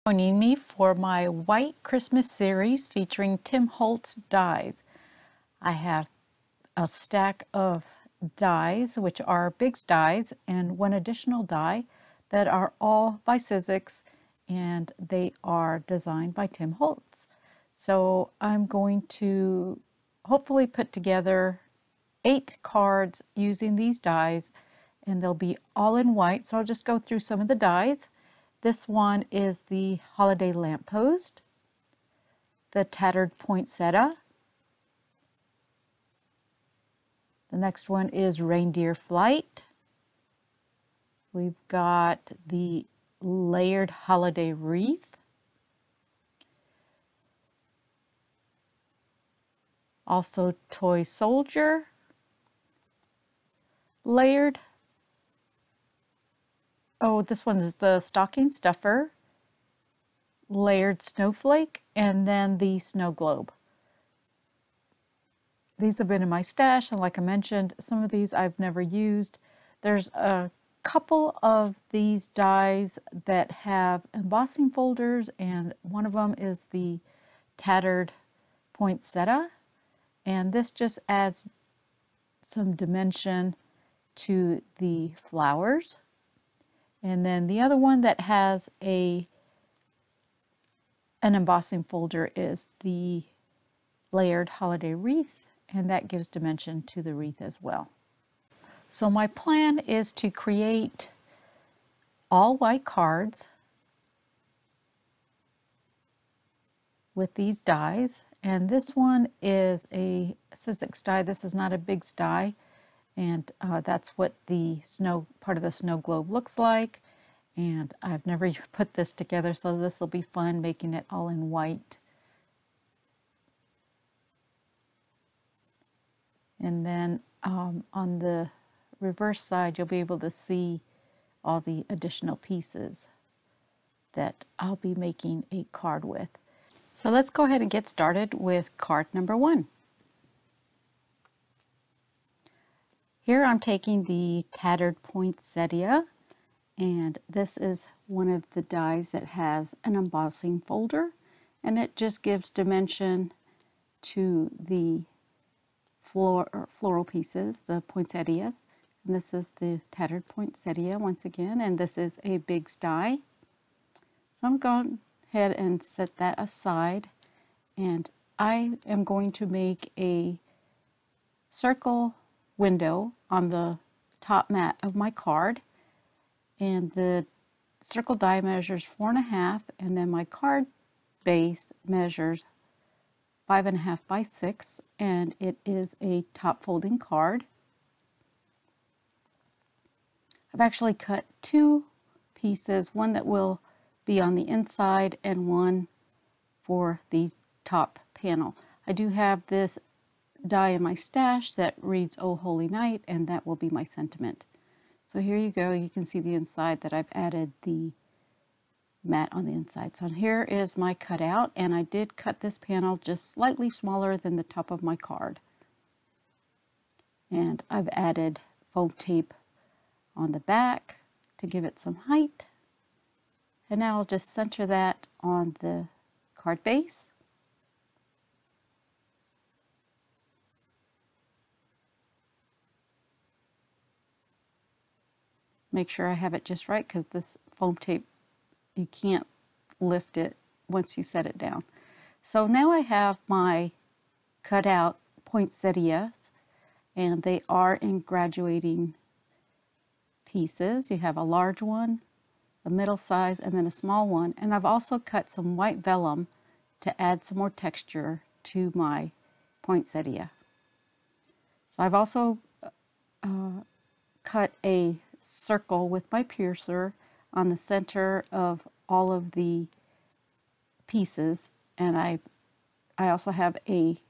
Joining me for my White Christmas series featuring Tim Holtz dies. I have a stack of dies, which are Big's dies, and one additional die that are all by Sizzix, and they are designed by Tim Holtz. So I'm going to hopefully put together 8 cards using these dies, and they'll be all in white. So I'll just go through some of the dies. This one is the Holiday Lamppost, the Tattered Poinsettia. The next one is Reindeer Flight. We've got the Layered Holiday Wreath. Also Toy Soldier. Layered. Oh, this one is the Stocking Stuffer, Layered Snowflake, and then the Snow Globe. These have been in my stash, and like I mentioned, some of these I've never used. There's a couple of these dies that have embossing folders, and one of them is the Tattered Poinsettia, and this just adds some dimension to the flowers. And then the other one that has an embossing folder is the Layered Holiday Wreath, and that gives dimension to the wreath as well. So my plan is to create all white cards with these dies, and this one is a Sizzix die. This is not a Big's die. And that's what the part of the snow globe looks like. And I've never put this together, so this will be fun making it all in white. And then on the reverse side, you'll be able to see all the additional pieces that I'll be making a card with. So let's go ahead and get started with card number 1. Here I'm taking the Tattered Poinsettia, and this is one of the dies that has an embossing folder, and it just gives dimension to the floral pieces, the poinsettias. And this is the Tattered Poinsettia once again, and this is a Big's die. So I'm going ahead and set that aside, and I am going to make a circle window on the top mat of my card, and the circle die measures 4.5, and then my card base measures 5.5 by 6, and it is a top folding card. I've actually cut 2 pieces, one that will be on the inside and one for the top panel. I do have this die in my stash that reads "Oh Holy Night," and that will be my sentiment. So here you go. You can see the inside that I've added the mat on the inside. So here is my cutout, and I did cut this panel just slightly smaller than the top of my card. And I've added foam tape on the back to give it some height. And now I'll just center that on the card base. Make sure I have it just right, because this foam tape, you can't lift it once you set it down. So now I have my cutout poinsettias, and they are in graduating pieces. You have a large one, a middle size, and then a small one. And I've also cut some white vellum to add some more texture to my poinsettia. So I've also cut a circle with my piercer on the center of all of the pieces, and I also have a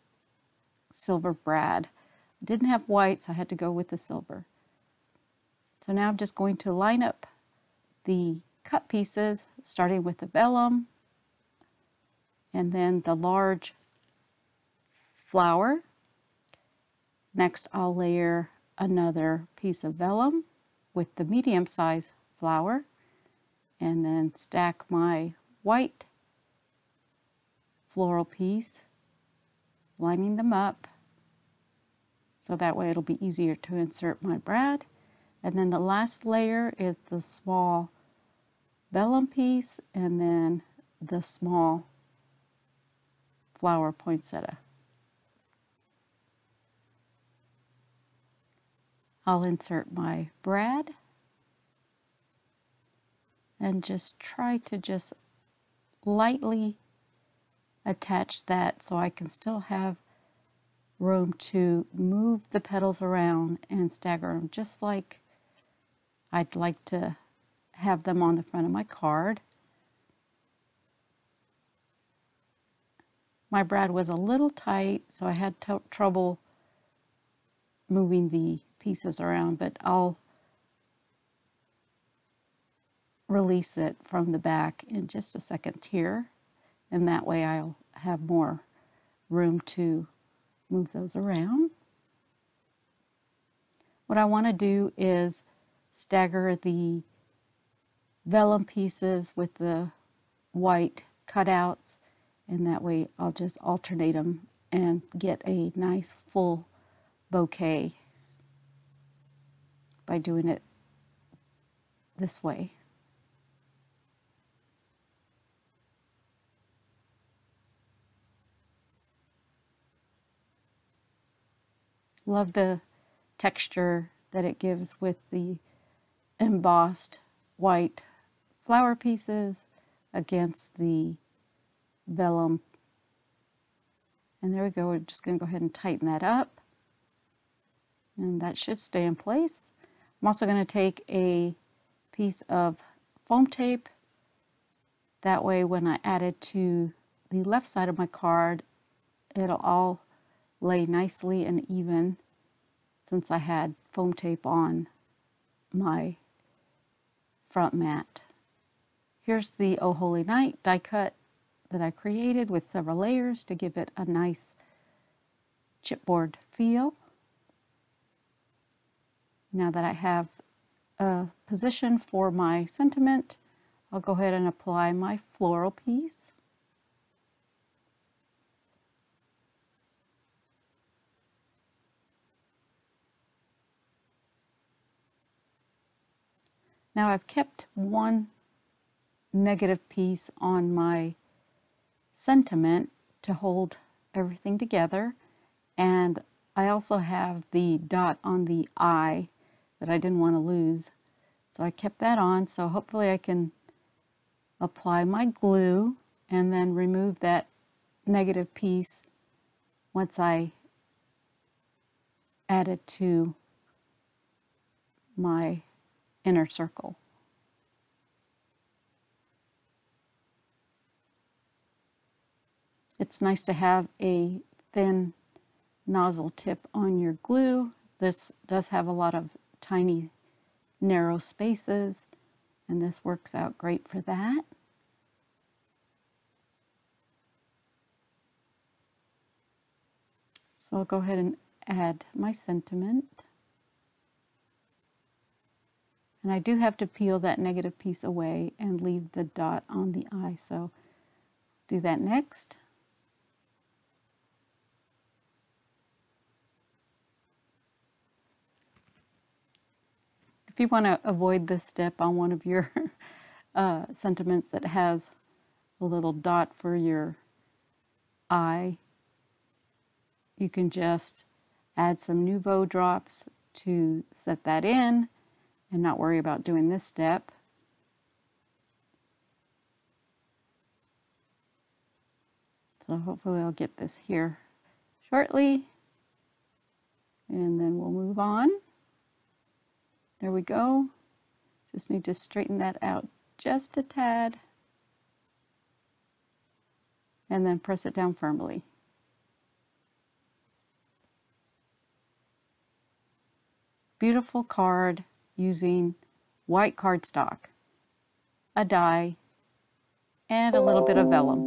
silver brad. I didn't have white, so I had to go with the silver. So now I'm just going to line up the cut pieces, starting with the vellum and then the large flower. Next I'll layer another piece of vellum with the medium-sized flower, and then stack my white floral piece, lining them up so that way it'll be easier to insert my brad. And then the last layer is the small vellum piece, and then the small flower poinsettia. I'll insert my brad and just try to just lightly attach that so I can still have room to move the petals around and stagger them just like I'd like to have them on the front of my card. My brad was a little tight, so I had trouble moving the pieces around, but I'll release it from the back in just a second here, and that way I'll have more room to move those around. What I want to do is stagger the vellum pieces with the white cutouts, and that way I'll just alternate them and get a nice full bouquet by doing it this way. Love the texture that it gives with the embossed white flower pieces against the vellum. And there we go. We're just going to go ahead and tighten that up, and that should stay in place. I'm also going to take a piece of foam tape. That way when I add it to the left side of my card, it'll all lay nicely and even, since I had foam tape on my front mat. Here's the Oh Holy Night die cut that I created with several layers to give it a nice chipboard feel. Now that I have a position for my sentiment, I'll go ahead and apply my floral piece. Now I've kept one negative piece on my sentiment to hold everything together, and I also have the dot on the eye that I didn't want to lose, so I kept that on. So hopefully I can apply my glue and then remove that negative piece once I add it to my inner circle. It's nice to have a thin nozzle tip on your glue. This does have a lot of tiny narrow spaces, and this works out great for that. So I'll go ahead and add my sentiment. And I do have to peel that negative piece away and leave the dot on the eye, so do that next. If you want to avoid this step on one of your sentiments that has a little dot for your eye, you can just add some Nouveau drops to set that in and not worry about doing this step. So hopefully I'll get this here shortly, and then we'll move on. There we go. Just need to straighten that out just a tad, and then press it down firmly. Beautiful card using white cardstock, a die, and a little bit of vellum.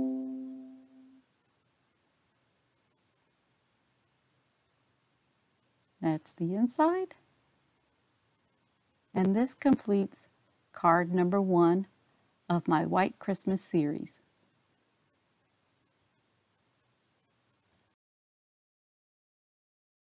That's the inside. And this completes card number 1 of my White Christmas series.